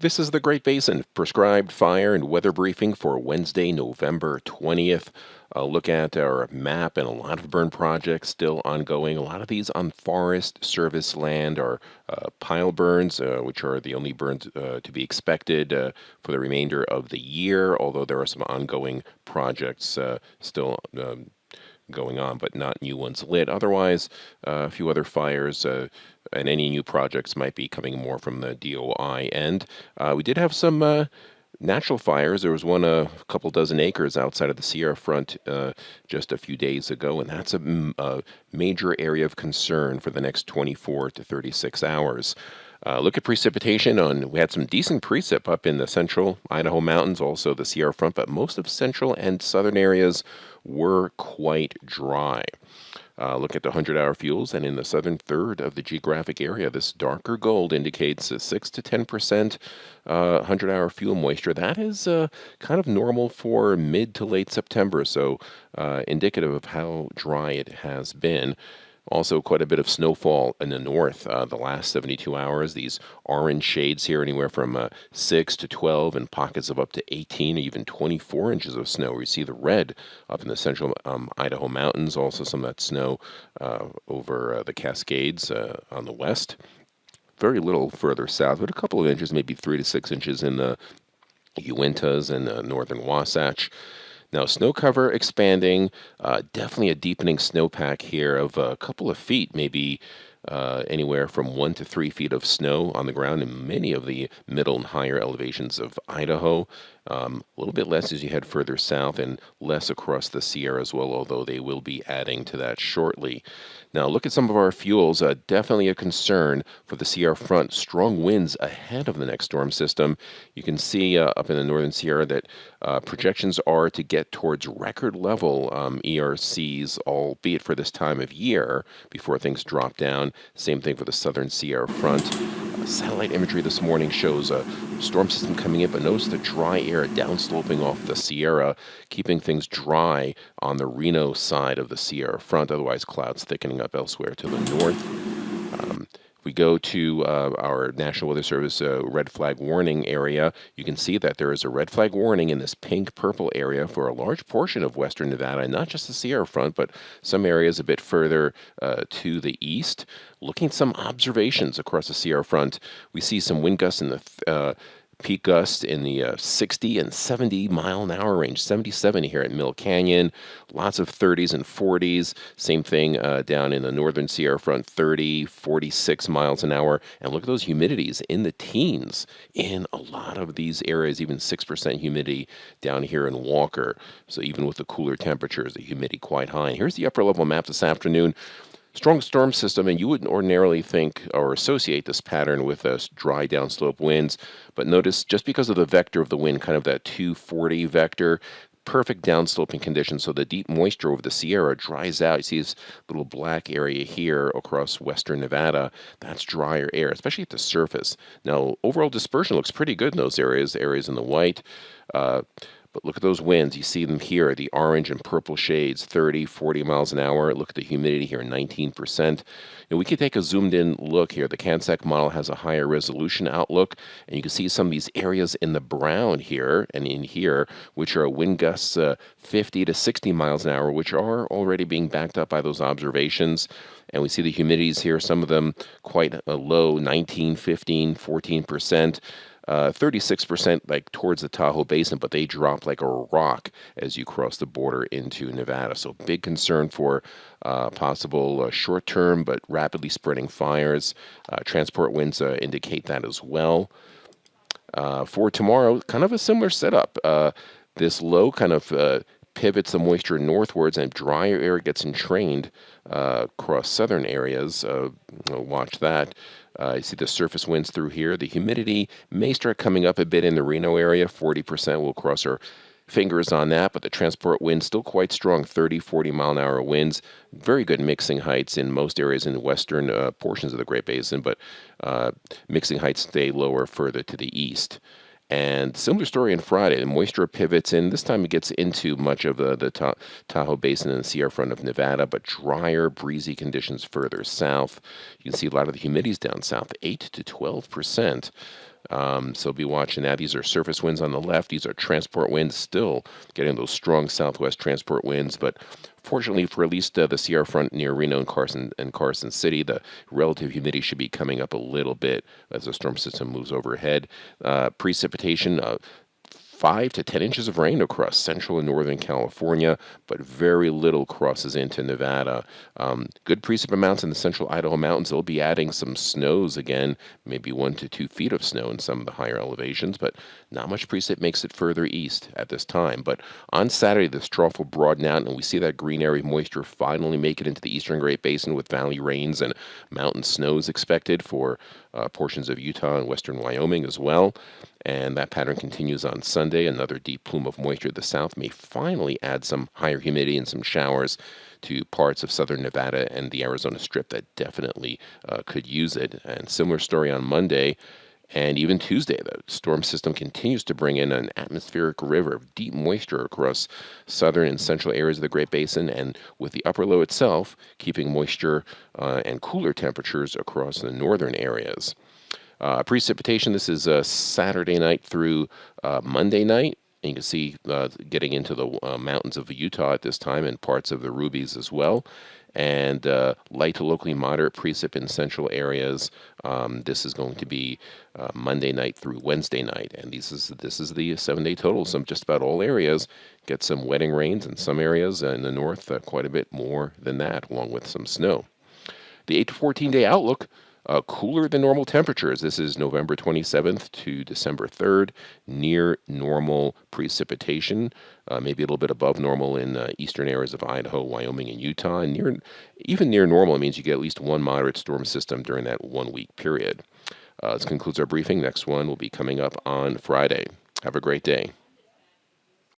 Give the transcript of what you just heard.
This is the Great Basin prescribed fire and weather briefing for Wednesday, November 20th. A look at our map and a lot of burn projects still ongoing. A lot of these on Forest Service land are pile burns, which are the only burns to be expected for the remainder of the year, although there are some ongoing projects still going on, but not new ones lit. Otherwise, a few other fires and any new projects might be coming more from the DOI end. We did have some natural fires. There was one a couple dozen acres outside of the Sierra Front just a few days ago, and that's a major area of concern for the next 24 to 36 hours. Look at precipitation. We had some decent precip up in the central Idaho mountains, also the Sierra Front, but most of central and southern areas were quite dry. Look at the 100-hour fuels, and in the southern third of the geographic area, this darker gold indicates a 6 to 10% 100-hour fuel moisture. That is kind of normal for mid to late September, so indicative of how dry it has been. Also, quite a bit of snowfall in the north the last 72 hours. These orange shades here, anywhere from 6 to 12, and pockets of up to 18 or even 24 inches of snow. We see the red up in the central Idaho mountains. Also, some of that snow over the Cascades on the west. Very little further south, but a couple of inches, maybe 3 to 6 inches in the Uintas and northern Wasatch. Now, snow cover expanding, definitely a deepening snowpack here of a couple of feet, maybe anywhere from 1 to 3 feet of snow on the ground in many of the middle and higher elevations of Idaho. A little bit less as you head further south and less across the Sierra as well, although they will be adding to that shortly. Now, look at some of our fuels. Definitely a concern for the Sierra Front. Strong winds ahead of the next storm system. You can see up in the northern Sierra that projections are to get towards record level ERCs, albeit for this time of year, before things drop down. Same thing for the southern Sierra Front. Satellite imagery this morning shows a storm system coming in, but notice the dry air downsloping off the Sierra, keeping things dry on the Reno side of the Sierra Front. Otherwise, clouds thickening up elsewhere to the north. If we go to our National Weather Service red flag warning area, you can see that there is a red flag warning in this pink-purple area for a large portion of western Nevada, not just the Sierra Front, but some areas a bit further to the east. Looking at some observations across the Sierra Front, we see some wind gusts in the peak gusts in the 60 and 70 mile an hour range, 77 here at Mill Canyon, lots of 30s and 40s. Same thing down in the northern Sierra Front, 30, 46 miles an hour. And look at those humidities in the teens in a lot of these areas, even 6% humidity down here in Walker. So even with the cooler temperatures, the humidity quite high. And here's the upper level map this afternoon. Strong storm system, and you wouldn't ordinarily think or associate this pattern with dry downslope winds, but notice just because of the vector of the wind, kind of that 240 vector, perfect downsloping conditions, so the deep moisture over the Sierra dries out. You see this little black area here across western Nevada. That's drier air, especially at the surface. Now, overall dispersion looks pretty good in those areas in the white. But look at those winds. You see them here, the orange and purple shades, 30, 40 miles an hour. Look at the humidity here, 19%. And we could take a zoomed-in look here. The CanSec model has a higher resolution outlook, and you can see some of these areas in the brown here and in here, which are wind gusts 50 to 60 miles an hour, which are already being backed up by those observations. And we see the humidities here, some of them quite low, 19, 15, 14%. 36% like towards the Tahoe Basin, but they drop like a rock as you cross the border into Nevada. So big concern for possible short-term but rapidly spreading fires. Transport winds indicate that as well. For tomorrow, kind of a similar setup. This low kind of pivots the moisture northwards, and drier air gets entrained across southern areas. Watch that. You see the surface winds through here. The humidity may start coming up a bit in the Reno area, 40%. We'll cross our fingers on that, but the transport wind still quite strong, 30, 40 mile an hour winds. Very good mixing heights in most areas in the western portions of the Great Basin, but mixing heights stay lower further to the east. And similar story on Friday. The moisture pivots in. This time it gets into much of the Tahoe Basin and the Sierra Front of Nevada, but drier, breezy conditions further south. You can see a lot of the humidities down south, 8 to 12%. So be watching that. These are surface winds on the left. These are transport winds, still getting those strong southwest transport winds. But fortunately for at least the Sierra front near Reno and Carson City, the relative humidity should be coming up a little bit as the storm system moves overhead. Precipitation, 5 to 10 inches of rain across central and northern California, but very little crosses into Nevada. Good precip amounts in the central Idaho mountains. They'll be adding some snows again, maybe 1 to 2 feet of snow in some of the higher elevations, but not much precip makes it further east at this time. But on Saturday, this trough will broaden out, and we see that green area moisture finally make it into the eastern Great Basin with valley rains and mountain snows expected for portions of Utah and western Wyoming as well. And that pattern continues on Sunday. Another deep plume of moisture to the south may finally add some higher humidity and some showers to parts of southern Nevada and the Arizona Strip that definitely could use it. And similar story on Monday. And even Tuesday, the storm system continues to bring in an atmospheric river of deep moisture across southern and central areas of the Great Basin, and with the upper low itself keeping moisture and cooler temperatures across the northern areas. Precipitation, this is Saturday night through Monday night. And you can see getting into the mountains of Utah at this time and parts of the Rubies as well. And light to locally moderate precip in central areas. This is going to be Monday night through Wednesday night. And this is the 7-day total. Some just about all areas get some wetting rains, in some areas in the north quite a bit more than that, along with some snow. The 8 to 14-day outlook. Cooler than normal temperatures. This is November 27th to December 3rd. Near normal precipitation, maybe a little bit above normal in eastern areas of Idaho, Wyoming, and Utah. And even near normal means you get at least one moderate storm system during that 1-week period. This concludes our briefing. Next one will be coming up on Friday. Have a great day.